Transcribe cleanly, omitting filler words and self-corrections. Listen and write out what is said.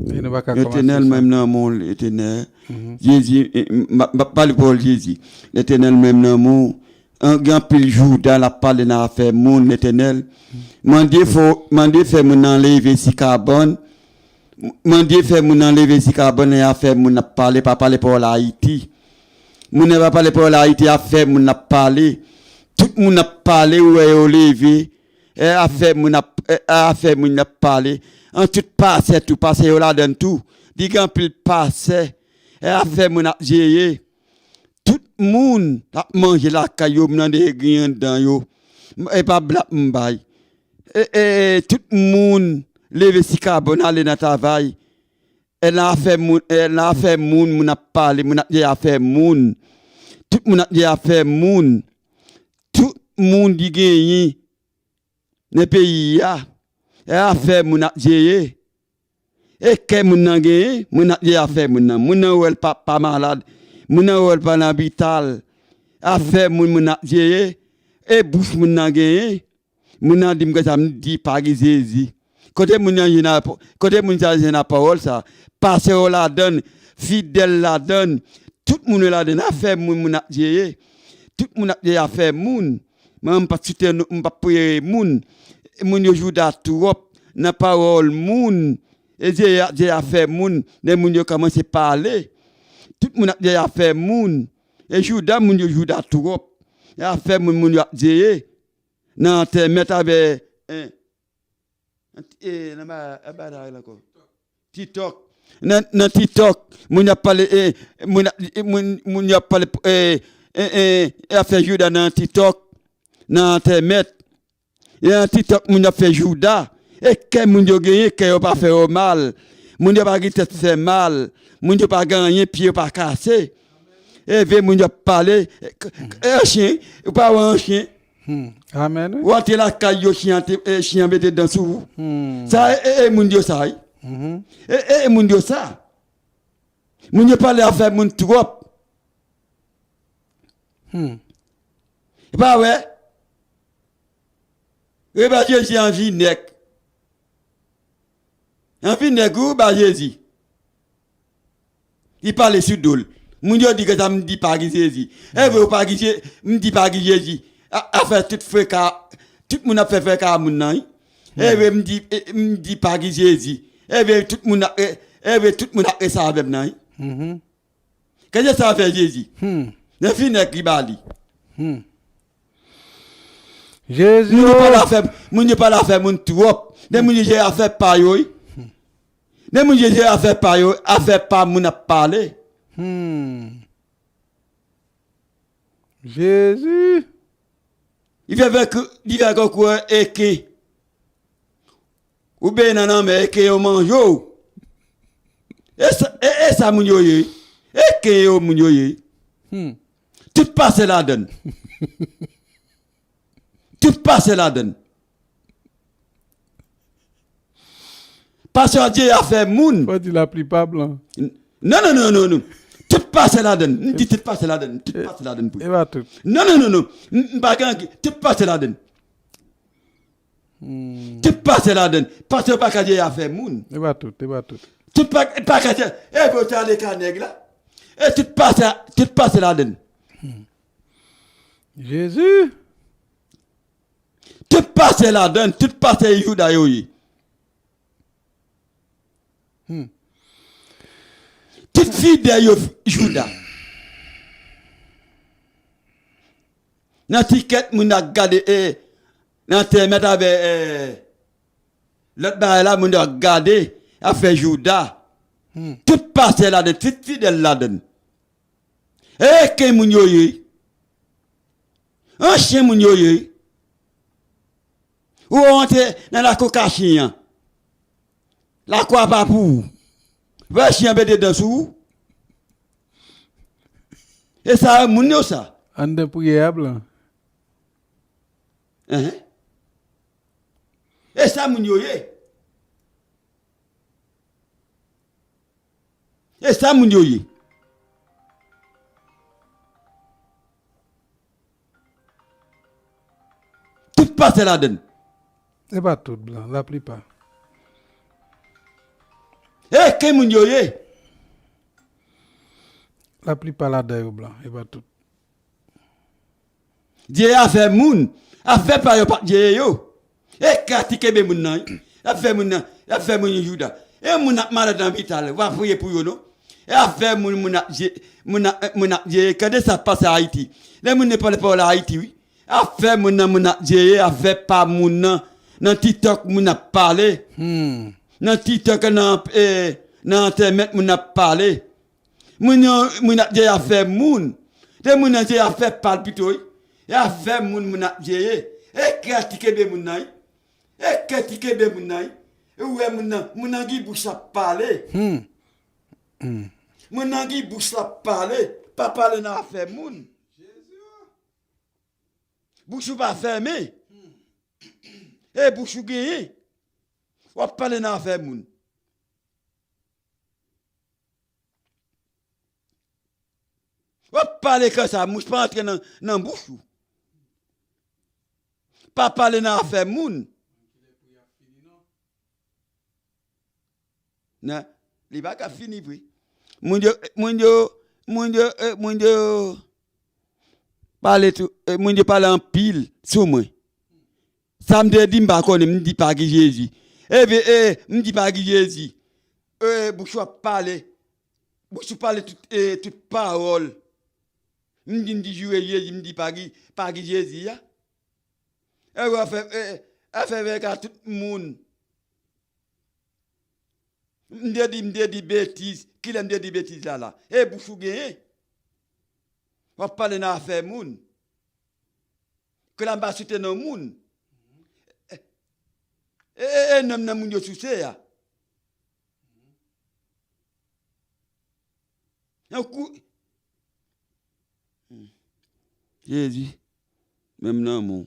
L'éternel même dans mon éternel. Jésus, pas le Paul Jésus. L'éternel même dans mon. Un grand pile jour dans la parole dans affaire mon éternel. Mandé fait mon enlever si carbone. Mandé fait mon enlever si carbone et affaire mon a parlé pas parler pour Haïti. Mon n'a pas parler pour Haïti affaire mon a parlé. Tout le monde a parlé ou est levé. Et affaire mon a parlé. En tout passé tout passé là dans tout. Dit grand pile passé. Et affaire mon a géré. Tout le monde a mangé la caillou dans des grains dans yo. Et pas bla m'bay. Et tout le monde levé si carbone aller dans travail. Elle a fait moun moun a parlé moun a fait moun. Tout le monde a fait moun. Tout le monde dit gagné. Le pays a fait moun a géré. Et que moun a gagné, moun a fait moun. Moun a ou elle pas malade. Moun a ou elle pas l'hôpital. A fait moun a géré. Et bouche moun a gagné. Moun a dit que ça me dit pas Jésus. Côté moun a la parole ça. Pasteur la donne, fidèle la donne. Tout le monde la donne. A fait moun a géré. Tout le monde a fait moun. Même pas citer pas prier moun. Moun yo joue da trop na parole moun. Et Dieu a fait moun. Les moun yo commencé parler. Tout le monde a fait moun. Et Judas moun yo joue da trop. Il a fait moun yo Dieu. Nan te mettre avec TikTok. Nan TikTok, moun a parlé moun a parlé a fait Judas dans TikTok. Nan te mettre et en TikTok moun a fait Judas et que moun yo gagné que yo pas fait mal. Moun yo pas tête fait mal. Moun yo pas gagné pied pas cassé. Et ve moun yo parler un chien ou pas un chien. Amen. Ou ate la caillou chien mette dans sous. Ça moun yo ça. Moun yo ça. Moun yo parler affaire moun trop. Pas ouais. Et bah Jésus en vinaigre. En vinaigre ou bah Jésus. Il parle sur d'ol. Moun yo dit que ça me dit pas Jésus. Et vous pas Jésus, me dit pas Jésus. A fait tout fait car tout monde a fait car moun nan. Et me dit pas Jésus. Et tout monde a ça avec nan. Qu'est-ce que ça fait Jésus? Le vinaigre qui bali. Jésus. Moun pas la faire moun trop. Des moun j'ai a fait pa yo. Des moun j'ai a fait pa yo, a fait pas moun a parler. Jésus. Il fait quoi eke. Ou ben nan mais eke yo manjo. Et ça moun yo ye. Eke yo moun yo ye. Tout passe la donne. Tout passe la donne. Parce que Dieu a fait moun. Pourquoi tu l'as pris pas blanc? Non. Tout passe la donne. Dit tout passe la donne. Tout passe la donne. Et va tout. Non. Tout passe la donne. Tout passe la donne. Parce que pas que Dieu a fait moun. Et va tout. Tout pas que Dieu. Et vous t'allez les canègles là. Et tout passe la donne. Jésus. Tout passe la donne. Tout passe Judas yoyi. Toute fidèle Judas. Nan ticket moun a gardé nan te mettre avec l'autre bail là moun a gardé a fait Judas. Tout passe là de toute fidèle là dedans. Et que moun yo yi. Un chien moun yo yi. Ou on te dans la coca chien. La quoi pas pour. Va chien bête dessous. Et ça moun yo ça. Ande priable. Et ça moun yo ye. Et ça moun yo ye. Tout passe là dedans. Et pas tout blanc, la plupart. que moun yo ye? La plupart là dedans blanc et pas tout. Dieu a fait moun, a fait par yo pas Dieu yo. Katike be moun nan, a fait moun Juda. Moun a malade dans l'hôpital, va prier pour yo non. A fait moun a Dieu, quand ça passe à Haïti. Les moun ne parlent pas à Haïti oui. A fait moun a Dieu, a fait pas moun nan TikTok moun a parlé. Nan TikTok nan internet moun a parlé. Moun a Dieu a fait moun. De moun a Dieu a fait parler plutôt. Et a fait moun a Dieu. Katike be moun nan. Katike be moun nan. Ouais moun a gi bouche à parler. Moun a gi bouche à parler. Pas parler nan affaire moun. Bouche pas fermé. Bouche gagné. Ou parler nan affaire moun. Ou parler comme ça, mouche pas entrer dans bouche. Pas parler nan affaire moun. Non, li pas ka fini oui. Moun yo parler tout, moun yo parler en pile sur moi. Ça me dit m'pa connait, me dit pas que Jésus. Me dit pas que Jésus. Bouche parler. Bouche parler toute parole. Me dit jouer Jésus, me dit pas que Jésus ya. Fait avec tout le monde. Me dit bêtise, qui l'aime dit bêtise là. Bouche gagné. On parle dans affaire moun. Que la ba soute dans moun. Nam nan moun yo souse ya. Un coup Jésus même nan moun.